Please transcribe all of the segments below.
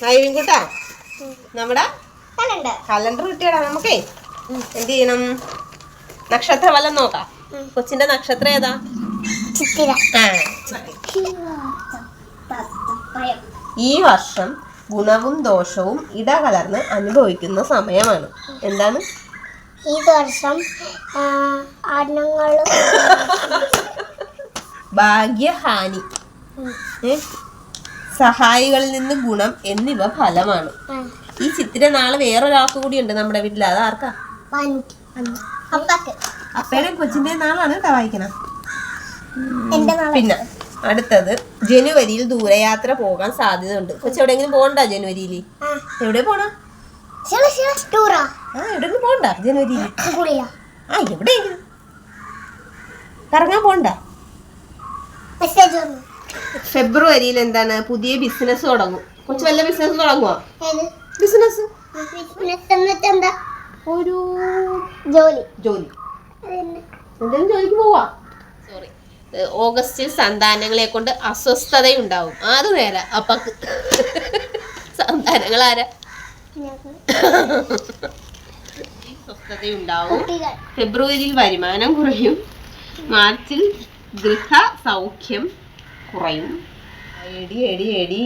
നൈവിൻകുട്ടാ നമ്മുടെ കലണ്ടർ കിട്ടിയടാ. നമുക്കേ എന്ത് ചെയ്യണം? നക്ഷത്ര വല്ലം നോക്കാം. കൊച്ചിന്റെ നക്ഷത്രം ഏതാ? ഈ വർഷം ഗുണവും ദോഷവും ഇടകലർന്ന് അനുഭവിക്കുന്ന സമയമാണ്. എന്താണ് ഈ വർഷം? ഭാഗ്യഹാനി, സഹായികളിൽ നിന്ന് ഗുണം എന്നിവ ഫലമാണ്. ഈ ചിത്തിര നാളെ വേറൊരാൾക്ക് കൂടി ഉണ്ട് നമ്മുടെ വീട്ടിൽ. അത് ആർക്കാ? അപ്പയുടെ കൊച്ചിന്റെ നാളാണ് കേട്ടോ വായിക്കണം. പിന്നെ അടുത്തത് ജനുവരിയിൽ ദൂരയാത്ര പോകാൻ സാധ്യതയുണ്ട്. കൊച്ചു എവിടെയെങ്കിലും പോകണ്ട ജനുവരിയിൽ? എവിടെ പോണ? എവിടെയെങ്കിലും പോകണ്ട ജനുവരിയിൽ? എവിടെയെങ്കിലും കറങ്ങാൻ പോണ്ട. ഫെബ്രുവരിയിൽ എന്താണ്? പുതിയ ബിസിനസ് തുടങ്ങും. കൊച്ചു വല്ല ബിസിനസ് തുടങ്ങുവാ? ബിസിനസ് ഒരു ജോലി എന്തെങ്കിലും ജോലിക്ക് പോവാ. സോറി, ഓഗസ്റ്റിൽ സന്താനങ്ങളെ കൊണ്ട് അസ്വസ്ഥതയുണ്ടാവും. അത് നേരെ അപ്പക്ക് സന്താനങ്ങൾ ആരാ? അസ്വസ്ഥതയുണ്ടാവും. ഫെബ്രുവരിയിൽ വരുമാനം കുറയും. മാർച്ചിൽ ഗൃഹ സൗഖ്യം കുറയും. എടി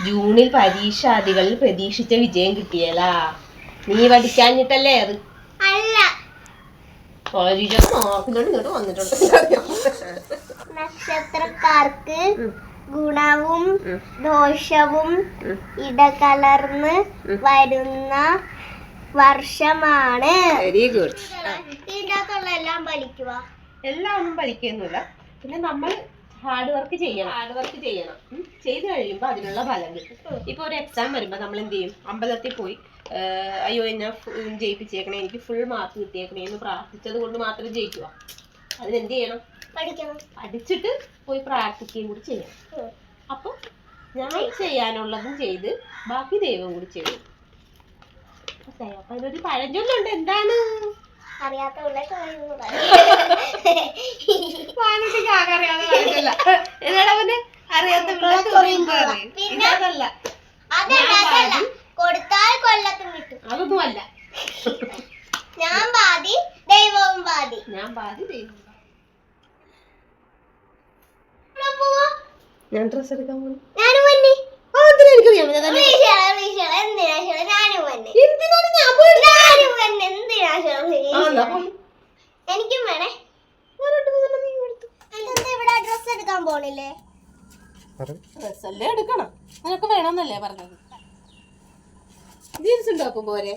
ജൂണിൽ പരീക്ഷാദികളിൽ പ്രതീക്ഷിച്ച വിജയം കിട്ടിയല്ലാ. നീ പഠിക്കാഞ്ഞിട്ടല്ലേ അത്? നക്ഷത്രക്കാർക്ക് ഗുണവും ദോഷവും ഇടകലർന്ന് വരുന്ന വർഷമാണ്. Very good. ഇതിനകത്തുള്ള എല്ലാം പഠിക്കുക. എല്ലാം ഒന്നും പഠിക്കുന്നില്ല. പിന്നെ നമ്മൾ ഹാർഡ് വർക്ക് ചെയ്യണം. ചെയ്ത് കഴിയുമ്പോൾ അതിനുള്ള ഫലം കിട്ടും. ഇപ്പൊ ഒരു എക്സാം വരുമ്പോൾ നമ്മൾ എന്ത് ചെയ്യും? അമ്പലത്തിൽ പോയി അയ്യോ എന്നെ ജയിപ്പിച്ചേക്കണേ, എനിക്ക് ഫുൾ മാർക്ക് കിട്ടിയേക്കണേ എന്ന് പ്രാർത്ഥിച്ചത് കൊണ്ട് മാത്രം ജയിക്കുക. അതിനെന്ത് ചെയ്യണം? പഠിച്ചിട്ട് പോയി പ്രാർത്ഥിക്കുകയും കൂടി ചെയ്യണം. അപ്പൊ ഞാൻ ചെയ്യാനുള്ളതും ചെയ്ത് ബാക്കി ദൈവം കൂടി ചെയ്യും. അപ്പൊ അതിനൊരു പഴഞ്ചൊല്ലുണ്ട്. എന്താണ്? അറിയാത്ത കൊടുത്താൽ കൊല്ലത്തും കിട്ടും. അതൊന്നും അല്ല. ഞാൻ പാതി ദൈവവും പാതി. ഞാൻ ഡ്രസ് എടുക്കാൻ പോകുന്നു. എനിക്കും വേണേ. ഇവിടെ ഡ്രസ് എടുക്കാൻ പോണില്ലേ? ഡ്രസ്സല്ലേ എടുക്കണം. നിനക്ക് വേണമെന്നല്ലേ പറഞ്ഞത്? ജീൻസ് ഉണ്ടാക്കും പോരെ?